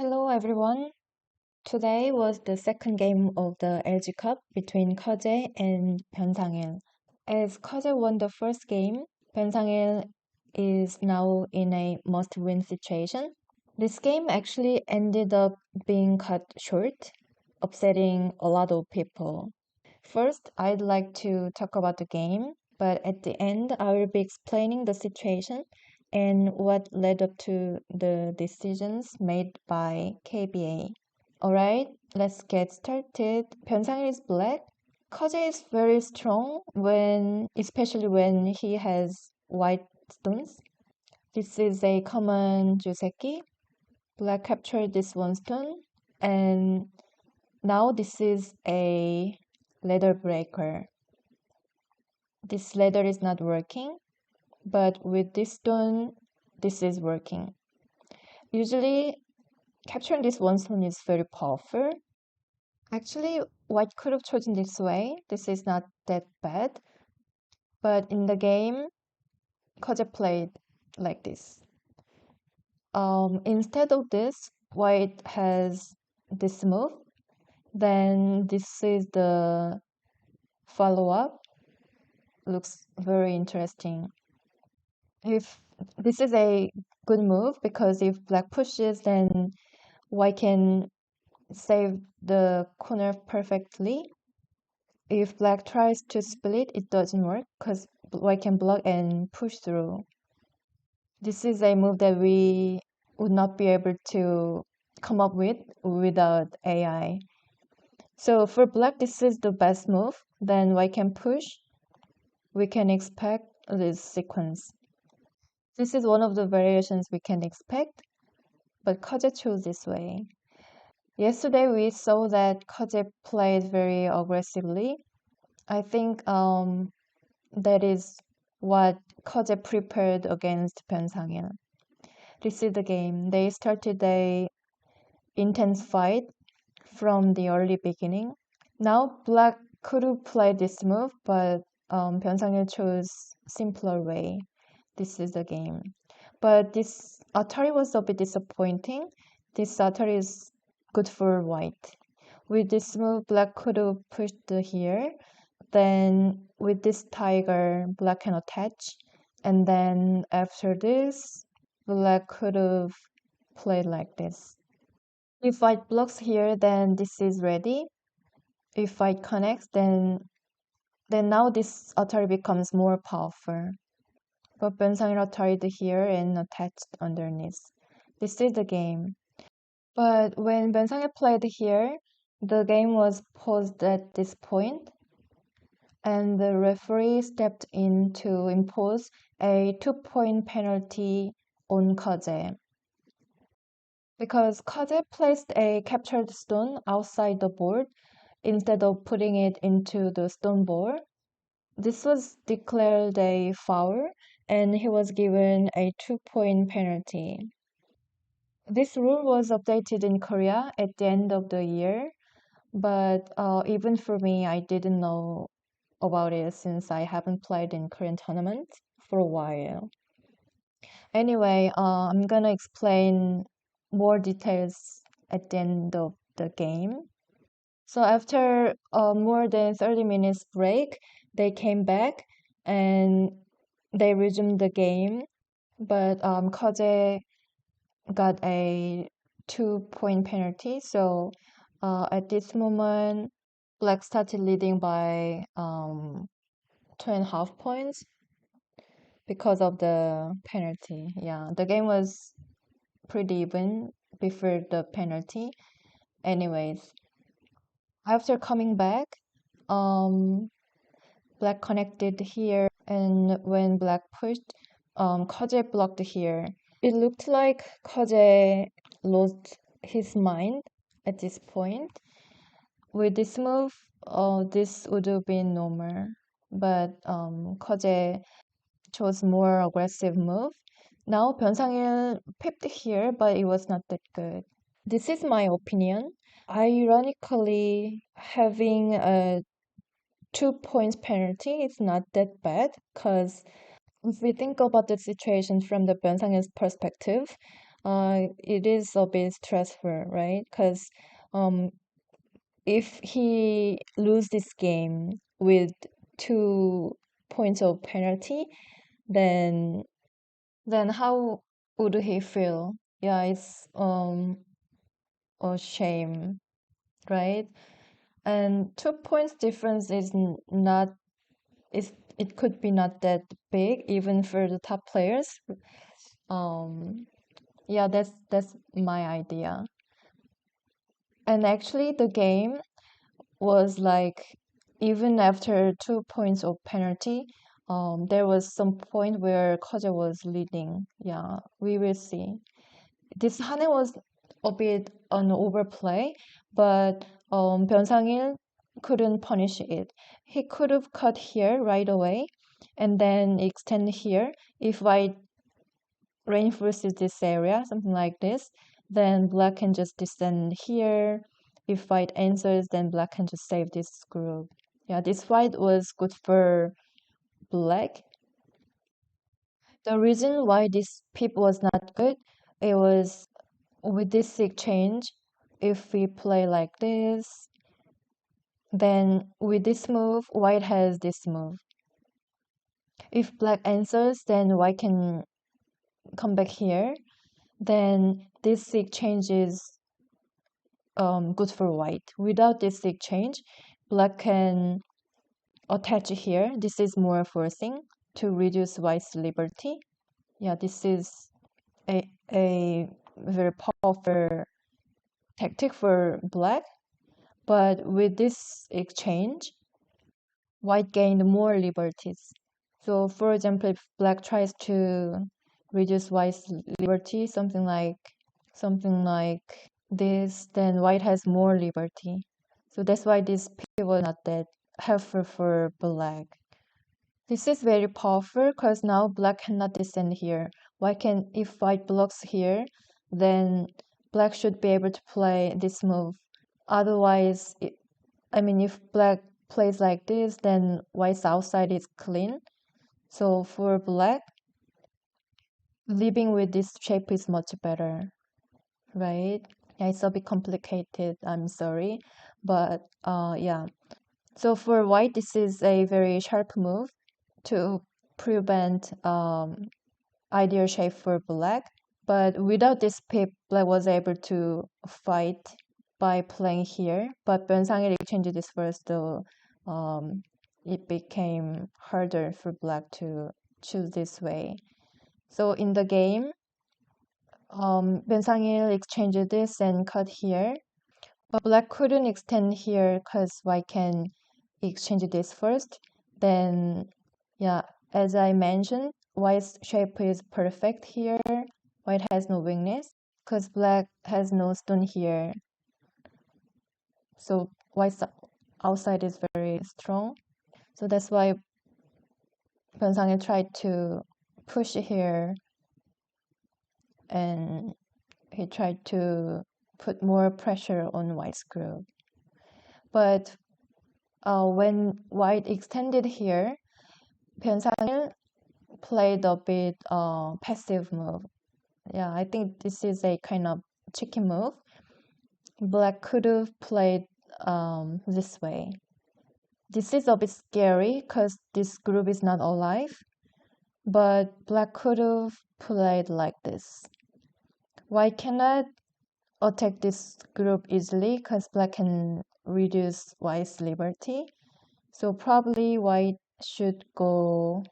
Hello everyone. Today was the second game of the LG Cup between Kojae and Byun Sangil. As Kojae won the first game, Byun Sangil is now in a must-win situation. This game actually ended up being cut short, upsetting a lot of people. First, I'd like to talk about the game, but at the end, I will be explaining the situation and what led up to the decisions made by KBA. Alright, let's get started. Byun-sang is black. Koje is very strong especially when he has white stones. This is a common Juseki. Black captured this one stone, and now this is a ladder breaker. This ladder is not working, but with this stone, this is working. Usually, capturing this one stone is very powerful. Actually, white could have chosen this way. This is not that bad. But in the game, Koje played like this. Instead of this, white has this move. Then this is the follow-up. Looks very interesting. If this is a good move because if black pushes, then white can save the corner perfectly. If black tries to split, it doesn't work because white can block and push through. This is a move that we would not be able to come up with without AI. So for black, this is the best move. Then white can push. We can expect this sequence. This is one of the variations we can expect, but Koje chose this way. Yesterday we saw that Koje played very aggressively. I think that is what Koje prepared against Byun Sangil. This is the game. They started a intense fight from the early beginning. Now Black could have played this move, but Byun Sangil chose simpler way. This is the game. But this Atari was a bit disappointing. This Atari is good for white. With this move, black could have pushed here. Then with this tiger, black can attach. And then after this, black could have played like this. If white blocks here, then this is ready. If white connects, then now this Atari becomes more powerful. But Byun Sangil Atari'd here and attached underneath. This is the game. But when Byun Sangil played here, the game was paused at this point, and the referee stepped in to impose a 2-point penalty on Koje. Because Koje placed a captured stone outside the board instead of putting it into the stone ball, this was declared a foul, and he was given a 2-point penalty. This rule was updated in Korea at the end of the year, but even for me, I didn't know about it since I haven't played in Korean tournaments for a while. Anyway, I'm gonna explain more details at the end of the game. So after more than 30 minutes break, they came back and they resumed the game, but Koje got a 2-point penalty. So at this moment, black started leading by 2.5 points because of the penalty. Yeah, the game was pretty even before the penalty. Anyways, after coming back, black connected here, and when black pushed, Koje blocked here. It looked like Koje lost his mind at this point. With this move, this would have been normal, but Koje chose more aggressive move. Now Byun Sangil pipped here, but it was not that good. This is my opinion. Ironically, having a 2 points penalty is not that bad because if we think about the situation from the Byun Sangil's perspective, it is a bit stressful, right? Because um, if he lose this game with 2 points of penalty, then how would he feel? Yeah, it's a shame, right? And 2 points difference is not is it could be not that big even for the top players. Um, yeah, that's my idea. And actually, the game was like even after 2 points of penalty, there was some point where Koja was leading. Yeah, we will see. This Hane was a bit an overplay, but Byun Sangil couldn't punish it. He could have cut here right away and then extend here. If White reinforces this area, something like this, then Black can just descend here. If White answers, then Black can just save this group. Yeah, this fight was good for Black. The reason why this pip was not good, it was with this exchange, if we play like this, then with this move, White has this move. If Black answers, then White can come back here. Then this exchange is good for White. Without this exchange, Black can attach here. This is more forcing to reduce White's liberty. Yeah, this is a very powerful tactic for Black. But with this exchange, White gained more liberties. So, for example, if Black tries to reduce White's liberty, something like this, then White has more liberty. So that's why this pick was not that helpful for Black. This is very powerful because now Black cannot descend here. If White blocks here, then Black should be able to play this move. Otherwise, if Black plays like this, then White's outside is clean. So for Black, living with this shape is much better, right? Yeah, it's a bit complicated. I'm sorry, but yeah. So for White, this is a very sharp move to prevent ideal shape for Black. But without this pip, Black was able to fight by playing here. But Byun-Sangil exchanged this first, though it became harder for Black to choose this way. So in the game, Byun-Sangil exchanged this and cut here. But Black couldn't extend here because White can exchange this first. Then, yeah, as I mentioned, White's shape is perfect here. White has no weakness because Black has no stone here. So White's outside is very strong. So that's why Byun-Sangil tried to push here and he tried to put more pressure on White's group. But when White extended here, Byun-Sangil played a bit passive move. Yeah, I think this is a kind of tricky move. Black could have played this way. This is a bit scary because this group is not alive, but Black could have played like this. White cannot attack this group easily because Black can reduce White's liberty. So probably White should go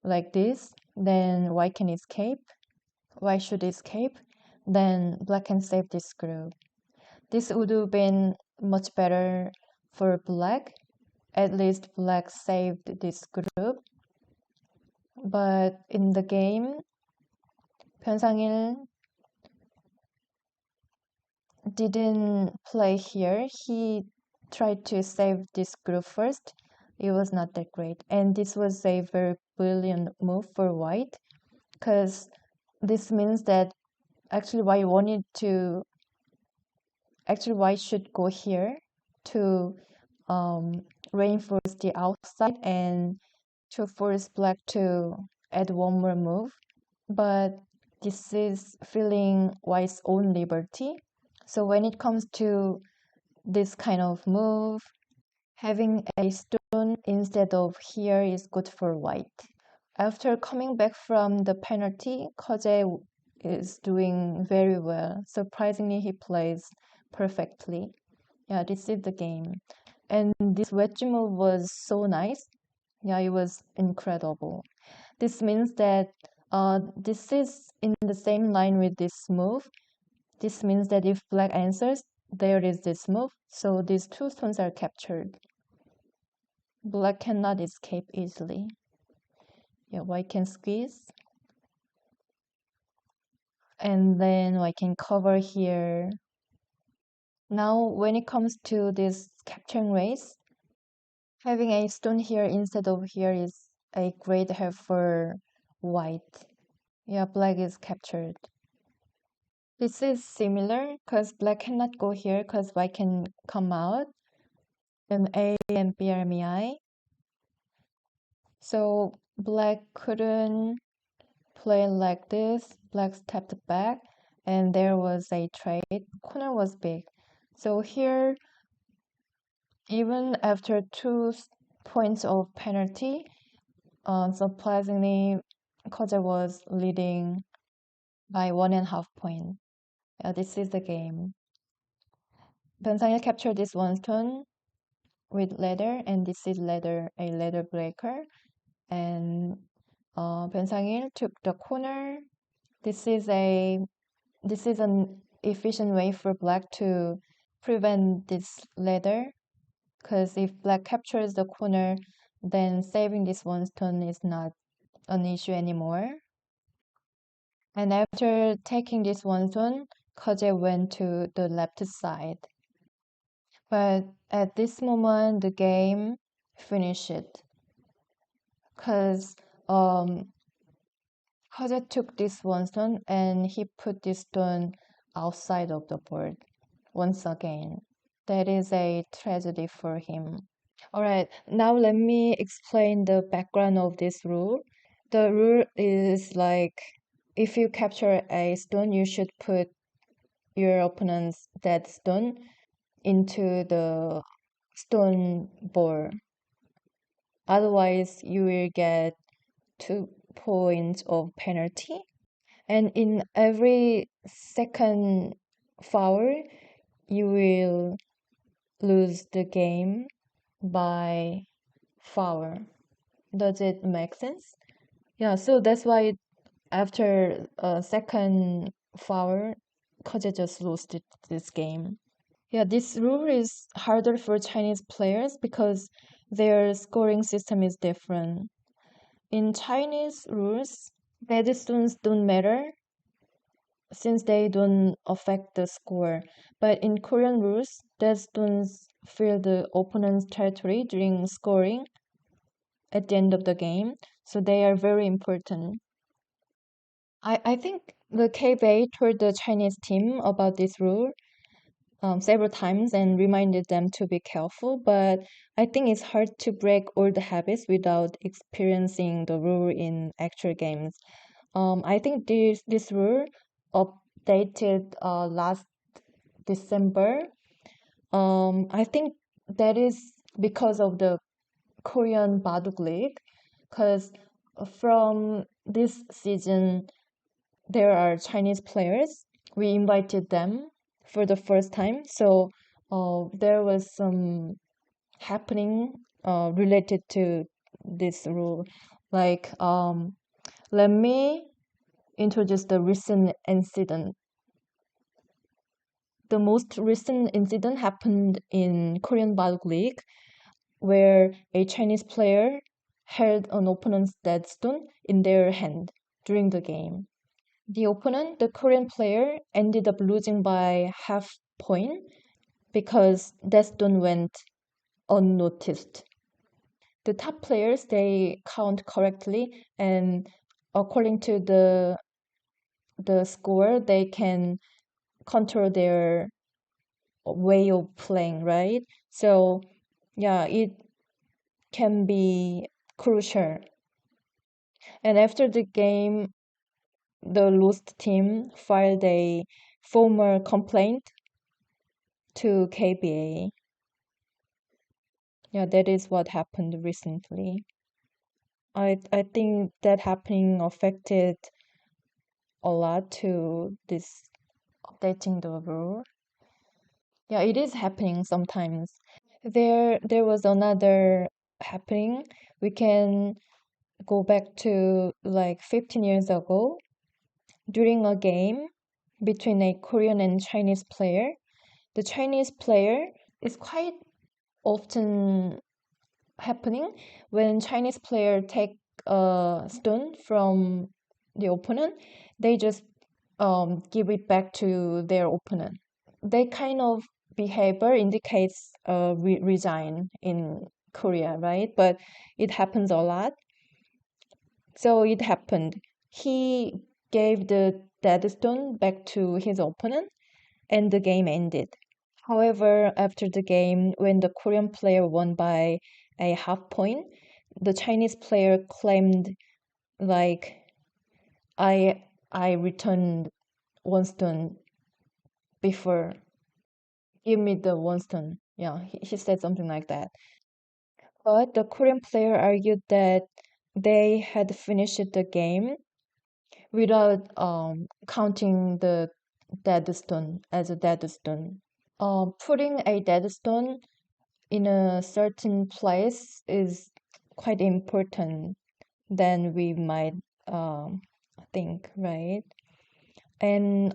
like this, then White can escape. White should escape, then Black can save this group. This would have been much better for Black. At least Black saved this group. But in the game, Byun-Sangil didn't play here. He tried to save this group first. It was not that great. And this was a very brilliant move for White because this means that actually White should go here to reinforce the outside and to force Black to add one more move. But this is feeling white's own liberty. So when it comes to this kind of move, having a stone instead of here is good for white. After coming back from the penalty, Koje is doing very well. Surprisingly, he plays perfectly. Yeah, this is the game. And this wedge move was so nice. Yeah, it was incredible. This means that this is in the same line with this move. This means that if black answers, there is this move. So these two stones are captured. Black cannot escape easily. Yeah, white can squeeze. And then white can cover here. Now, when it comes to this capturing race, having a stone here instead of here is a great help for white. Yeah, black is captured. This is similar because black cannot go here because white can come out. Then A and B are mi. So black couldn't play like this. Black stepped back and there was a trade. Corner was big. So here, even after points of penalty, surprisingly, Koja was leading by 1.5 point. Yeah, this is the game. Byun Sangil captured this one stone with ladder, and this is ladder, a ladder breaker. And Byun Sangil took the corner. This is an efficient way for black to prevent this ladder, because if black captures the corner, then saving this one stone is not an issue anymore. And after taking this one stone, Koje went to the left side. But at this moment, the game finished because Koje took this one stone and he put this stone outside of the board once again. That is a tragedy for him. All right, now let me explain the background of this rule. The rule is like if you capture a stone, you should put your opponent's dead stone into the stone ball. Otherwise, you will get 2 points of penalty. And in every second foul, you will lose the game by foul. Does it make sense? Yeah, so that's why after a second foul, Koje just lost this game. Yeah, this rule is harder for Chinese players because their scoring system is different. In Chinese rules, dead stones don't matter since they don't affect the score. But in Korean rules, dead stones fill the opponent's territory during scoring at the end of the game, so they are very important. I think the KBA told the Chinese team about this rule several times and reminded them to be careful, but I think it's hard to break old habits without experiencing the rule in actual games. I think this rule updated last December. I think that is because of the Korean Baduk League, because from this season there are Chinese players. We invited them for the first time, so there was some happening related to this rule. Like, let me introduce the recent incident. The most recent incident happened in Korean Baduk League, where a Chinese player held an opponent's dead stone in their hand during the game. The opponent, the Korean player, ended up losing by half point because that stone went unnoticed. The top players, they count correctly, and according to the score, they can control their way of playing, right? So yeah, it can be crucial. And after the game, the lost team filed a formal complaint to KBA. Yeah, that is what happened recently. I think that happening affected a lot to this updating the rule. Yeah, it is happening sometimes. There was another happening. We can go back to like 15 years ago during a game between a Korean and Chinese player. The Chinese player is quite often happening when Chinese player take a stone from the opponent, they just give it back to their opponent. That kind of behavior indicates resign in Korea, right? But it happens a lot. So it happened. He gave the dead stone back to his opponent, and the game ended. However, after the game, when the Korean player won by a half point, the Chinese player claimed like I returned one stone before. Give me the one stone. Yeah, he said something like that. But the Korean player argued that they had finished the game without counting the dead stone as a dead stone. Putting a dead stone in a certain place is quite important than we might um, think, right? And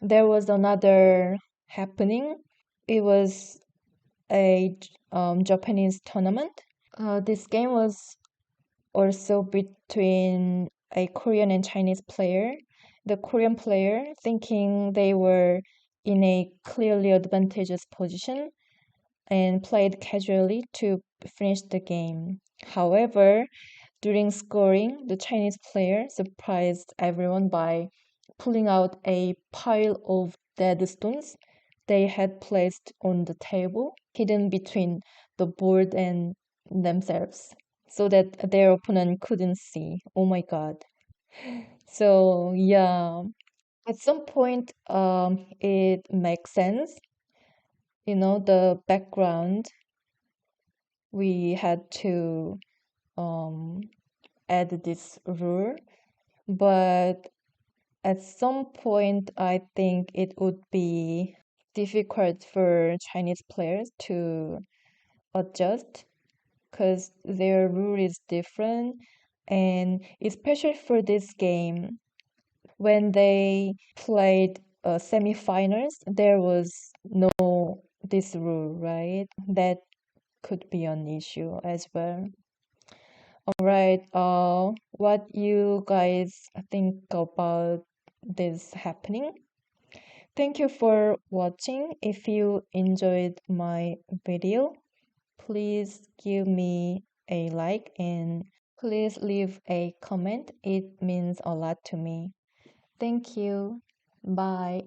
there was another happening. It was a Japanese tournament. This game was also between a Korean and Chinese player. The Korean player, thinking they were in a clearly advantageous position, and played casually to finish the game. However, during scoring, the Chinese player surprised everyone by pulling out a pile of dead stones they had placed on the table, hidden between the board and themselves, so that their opponent couldn't see. Oh my God. So, yeah, at some point, it makes sense. The background, we had to um, add this rule, but at some point, I think it would be difficult for Chinese players to adjust because their rule is different. And especially for this game, when they played semifinals, there was no this rule, right? That could be an issue as well. All right, what you guys think about this happening? Thank you for watching. If you enjoyed my video, please give me a like and please leave a comment. It means a lot to me. Thank you. Bye.